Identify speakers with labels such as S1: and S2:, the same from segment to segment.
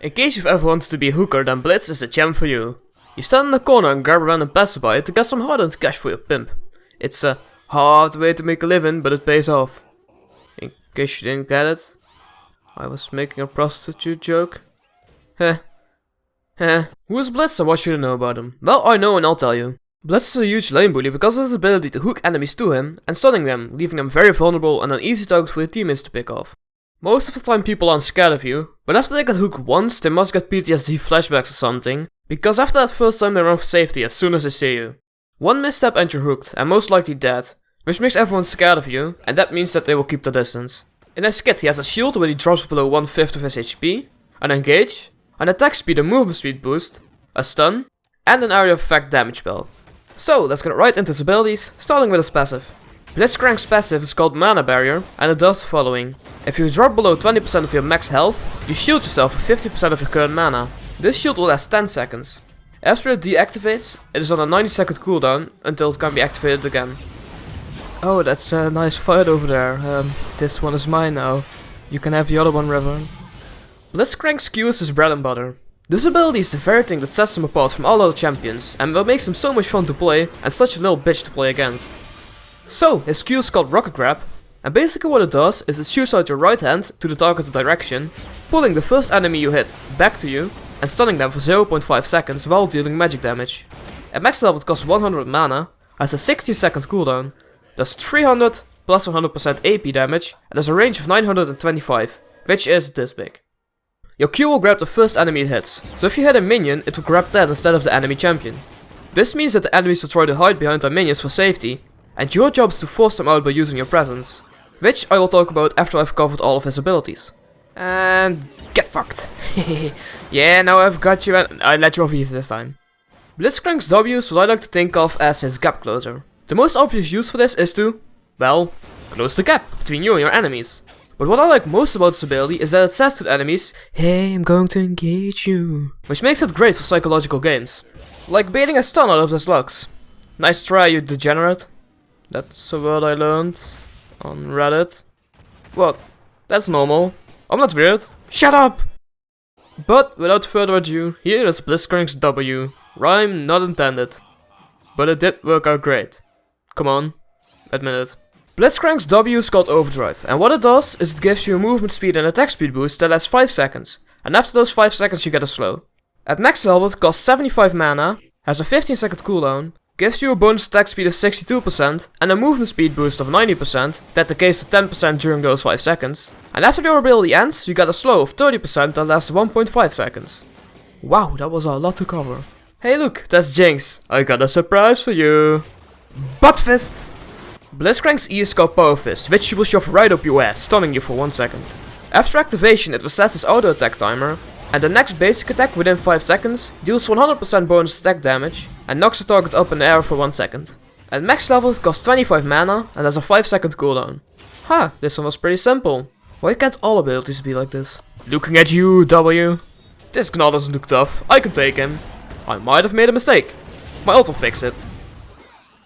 S1: In case you've ever wanted to be a hooker, then Blitz is the gem for you. You stand in the corner and grab a random passerby to get some hard-earned cash for your pimp. It's a hard way to make a living, but it pays off. In case you didn't get it, I was making a prostitute joke. Heh. Who's Blitz and what should you know about him? Well, I know and I'll tell you. Blitz is a huge lane bully because of his ability to hook enemies to him and stunning them, leaving them very vulnerable and an easy target for your teammates to pick off. Most of the time people aren't scared of you, but after they get hooked once they must get PTSD flashbacks or something, because after that first time they run for safety as soon as they see you. One misstep and you're hooked, and most likely dead, which makes everyone scared of you, and that means that they will keep their distance. In his kit he has a shield where he drops below 1/5 of his HP, an engage, an attack speed and movement speed boost, a stun, and an area of effect damage spell. So let's get right into his abilities, starting with his passive. Blitzcrank's passive is called Mana Barrier, and it does the following. If you drop below 20% of your max health, you shield yourself for 50% of your current mana. This shield will last 10 seconds. After it deactivates, it is on a 90-second cooldown until it can be activated again. Oh, that's a nice fight over there. This one is mine now. You can have the other one, River. Blitzcrank's Q is his bread and butter. This ability is the very thing that sets him apart from all other champions, and what makes him so much fun to play and such a little bitch to play against. So, his Q is called Rocket Grab, and basically what it does is it shoots out your right hand to the targeted direction, pulling the first enemy you hit back to you, and stunning them for 0.5 seconds while dealing magic damage. At max level it costs 100 mana, has a 60-second cooldown, does 300 plus 100% AP damage, and has a range of 925, which is this big. Your Q will grab the first enemy it hits, so if you hit a minion, it will grab that instead of the enemy champion. This means that the enemies will try to hide behind their minions for safety, and your job is to force them out by using your presence, which I will talk about after I've covered all of his abilities. And get fucked. Yeah, now I've got you and I let you off easy this time. Blitzcrank's W is what I like to think of as his gap closer. The most obvious use for this is to, well, close the gap between you and your enemies. But what I like most about this ability is that it says to the enemies, "Hey, I'm going to engage you," which makes it great for psychological games. Like baiting a stun out of their slugs. Nice try, you degenerate. That's a word I learned on Reddit. What? That's normal. I'm not weird. Shut up! But without further ado, here is Blitzcrank's W. Rhyme not intended. But it did work out great. Come on, admit it. Blitzcrank's W is called Overdrive, and what it does is it gives you a movement speed and attack speed boost that lasts 5 seconds, and after those 5 seconds you get a slow. At max level it costs 75 mana, has a 15-second cooldown, gives you a bonus attack speed of 62% and a movement speed boost of 90% that decays to 10% during those 5 seconds, and after your ability ends you get a slow of 30% that lasts 1.5 seconds. Wow, that was a lot to cover. Hey look, that's Jinx, I got a surprise for you. Butt Fist! Blitzcrank's E is called Power Fist, which she will shove right up your ass, stunning you for 1 second. After activation it resets its auto attack timer, and the next basic attack within 5 seconds deals 100% bonus attack damage, and knocks the target up in the air for 1 second. At max level it costs 25 mana, and has a 5-second cooldown. Huh, this one was pretty simple. Why can't all abilities be like this? Looking at you, W. This Gnaw doesn't look tough, I can take him. I might have made a mistake. My ult will fix it.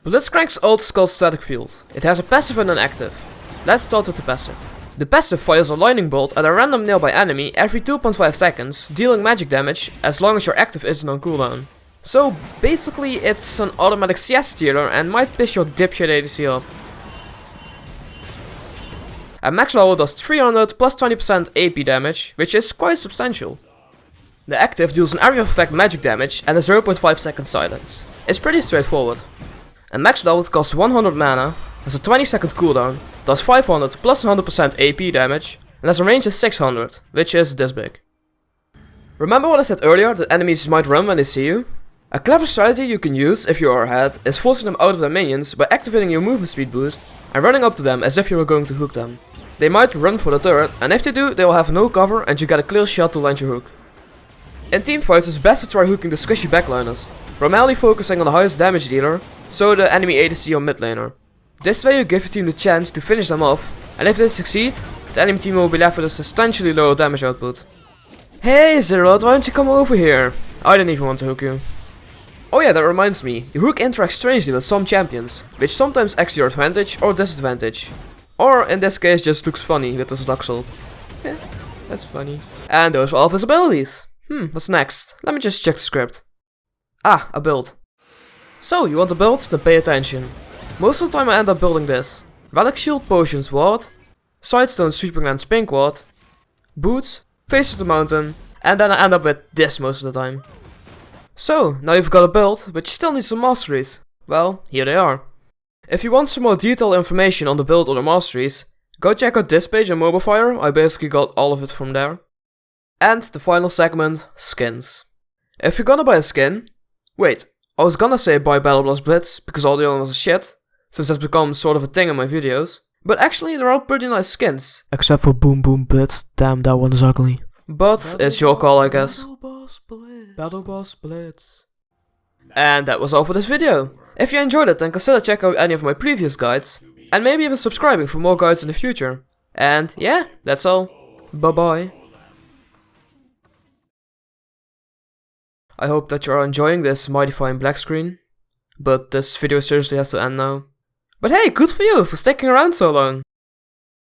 S1: Blitzcrank's ult is called Static Field. It has a passive and an active. Let's start with the passive. The passive fires a lightning bolt at a random nearby enemy every 2.5 seconds, dealing magic damage as long as your active isn't on cooldown. So basically it's an automatic CS stealer and might piss your dipshit ADC off. At max level it does 300 plus 20% AP damage, which is quite substantial. The active deals an area of effect magic damage and a 0.5 second silence. It's pretty straightforward. At max level it costs 100 mana, has a 20-second cooldown, does 500 plus 100% AP damage, and has a range of 600, which is this big. Remember what I said earlier, that enemies might run when they see you? A clever strategy you can use if you are ahead is forcing them out of their minions by activating your movement speed boost and running up to them as if you were going to hook them. They might run for the turret, and if they do, they will have no cover and you get a clear shot to land your hook. In teamfights it's best to try hooking the squishy backliners, primarily focusing on the highest damage dealer, so the enemy ADC or mid laner. This way you give your team the chance to finish them off, and if they succeed, the enemy team will be left with a substantially lower damage output. Hey Zerod, why don't you come over here? I didn't even want to hook you. Oh yeah, that reminds me, your hook interacts strangely with some champions, which sometimes acts to your advantage or disadvantage. Or in this case just looks funny with the slug salt. That's funny. And those were all of his abilities. What's next? Let me just check the script. Ah, a build. So, you want a build? Then pay attention. Most of the time I end up building this. Relic Shield Potions Ward, Sidestone Sweeping Lance Pink Ward, Boots, Face of the Mountain, and then I end up with this most of the time. So, now you've got a build, but you still need some masteries. Well, here they are. If you want some more detailed information on the build or the masteries, go check out this page on MobileFire, I basically got all of it from there. And the final segment, skins. If you're gonna buy a skin... Wait, I was gonna say buy Battle Blast Blitz, because all the others are shit, since that's become sort of a thing in my videos. But actually they're all pretty nice skins. Except for Boom Boom Blitz, damn that one is ugly. But it's your call, I guess. Battle Boss Blitz. And that was all for this video. If you enjoyed it, then consider checking out any of my previous guides. And maybe even subscribing for more guides in the future. And yeah, that's all. Bye bye. I hope that you are enjoying this mighty fine black screen. But this video seriously has to end now. But hey, good for you for sticking around so long.